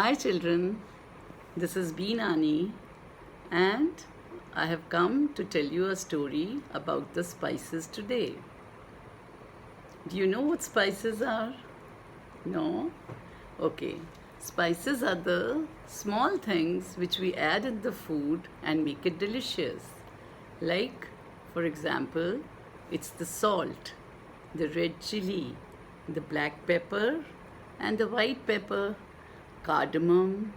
Hi children, this is Beenani and I have come to tell you a story about the spices today. Do you know what spices are? No? Okay. Spices are the small things which we add in the food and make it delicious. Like, for example, it's the salt, the red chili, the black pepper, and the white pepper, cardamom,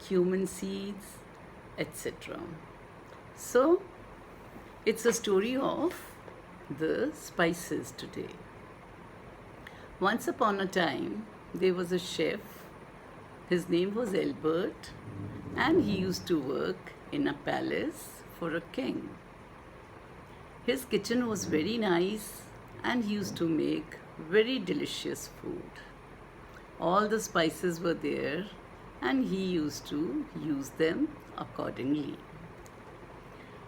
cumin seeds, etc. So, it's a story of the spices today. Once upon a time, there was a chef. His name was Albert, and he used to work in a palace for a king. His kitchen was very nice, and he used to make very delicious food. All the spices were there, and he used to use them accordingly.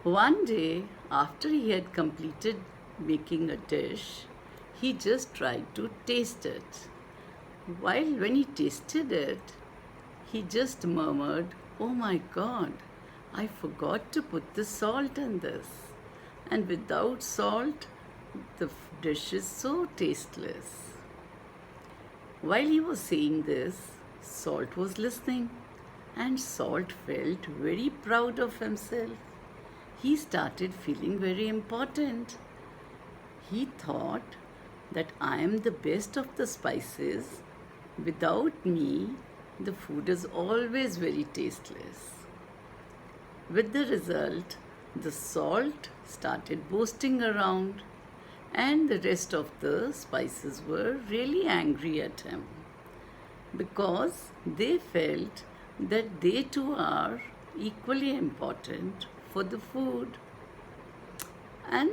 One day, after he had completed making a dish, he just tried to taste it. When he tasted it, he just murmured, "Oh my God, I forgot to put the salt in this. And without salt, the dish is so tasteless." While he was saying this, Salt was listening, and Salt felt very proud of himself. He started feeling very important. He thought that I am the best of the spices. Without me, the food is always very tasteless. With the result, the salt started boasting around, and the rest of the spices were really angry at him because they felt that they too are equally important for the food, and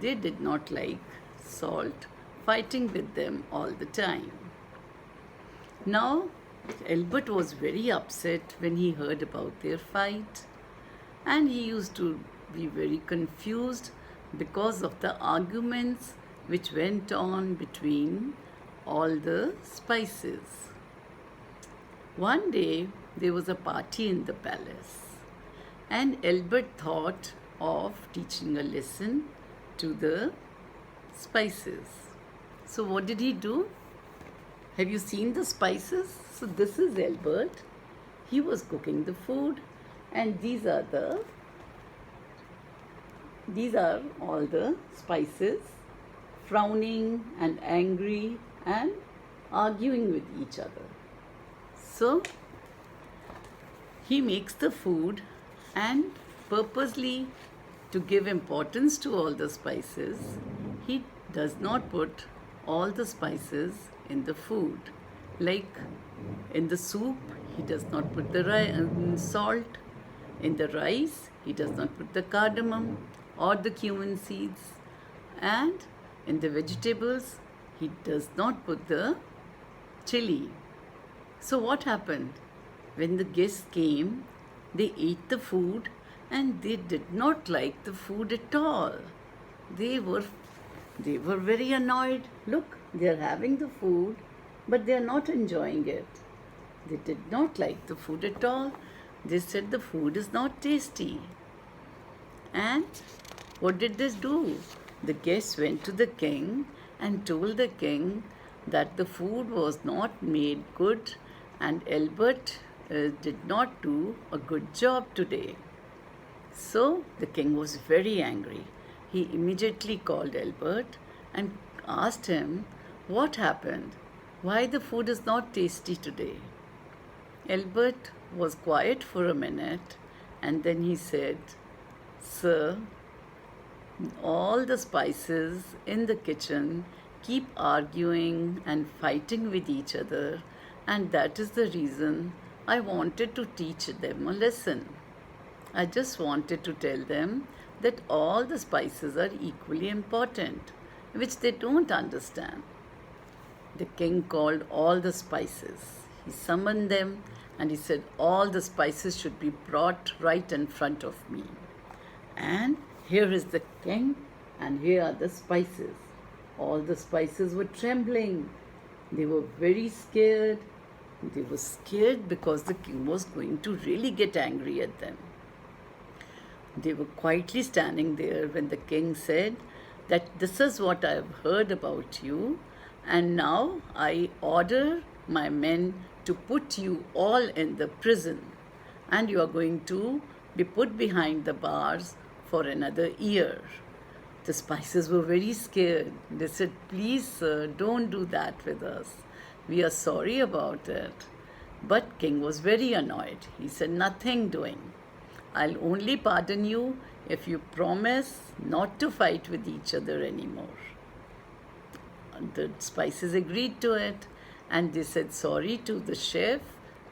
they did not like Salt fighting with them all the time. Now, Albert was very upset when he heard about their fight, and he used to be very confused because of the arguments which went on between all the spices. One day there was a party in the palace, and Albert thought of teaching a lesson to the spices. So, what did he do? Have you seen the spices? So, this is Albert. He was cooking the food, and these are all the spices, frowning and angry and arguing with each other. So he makes the food, and purposely to give importance to all the spices, he does not put all the spices in the food. Like in the soup, he does not put the salt. In the rice, he does not put the cardamom or the cumin seeds. And in the vegetables, he does not put the chili. So what happened? When the guests came, they ate the food and they did not like the food at all. They were very annoyed. Look, they are having the food, but they are not enjoying it. They did not like the food at all. They said the food is not tasty. And what did they do? The guests went to the king and told the king that the food was not made good, and Albert did not do a good job today. So the king was very angry. He immediately called Albert and asked him what happened, why the food is not tasty today. Albert was quiet for a minute, and then he said, "Sir, all the spices in the kitchen keep arguing and fighting with each other, and that is the reason I wanted to teach them a lesson. I just wanted to tell them that all the spices are equally important, which they don't understand." The king called all the spices. He summoned them and he said, "All the spices should be brought right in front of me." And here is the king, and here are the spices. All the spices were trembling. They were very scared. They were scared because the king was going to really get angry at them. They were quietly standing there when the king said that this is what I have heard about you, and now I order my men to put you all in the prison, and you are going to be put behind the bars for another year. The spices were very scared. They said, please, sir, don't do that with us. We are sorry about it. But king was very annoyed. He said, nothing doing. I'll only pardon you if you promise not to fight with each other anymore. The spices agreed to it, and they said sorry to the chef,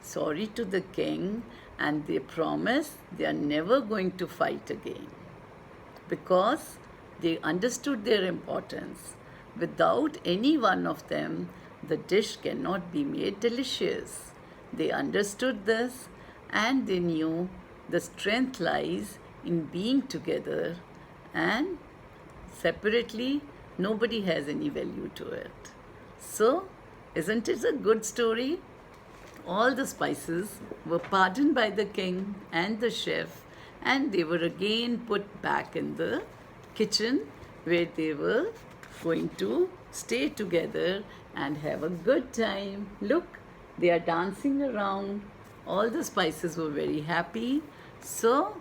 sorry to the king, and they promised they are never going to fight again because they understood their importance. Without any one of them, the dish cannot be made delicious. They understood this, and they knew the strength lies in being together, and separately nobody has any value to it. So, isn't it a good story? All the spices were pardoned by the king and the chef, and they were again put back in the kitchen where they were going to stay together and have a good time. Look, they are dancing around. All the spices were very happy. So,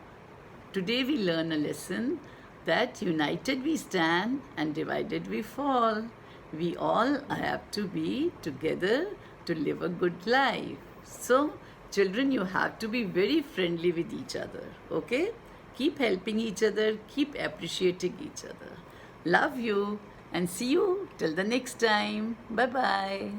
today we learn a lesson that united we stand and divided we fall. We all have to be together to live a good life. So, children, you have to be very friendly with each other, okay? Keep helping each other, keep appreciating each other. Love you and see you till the next time. Bye-bye.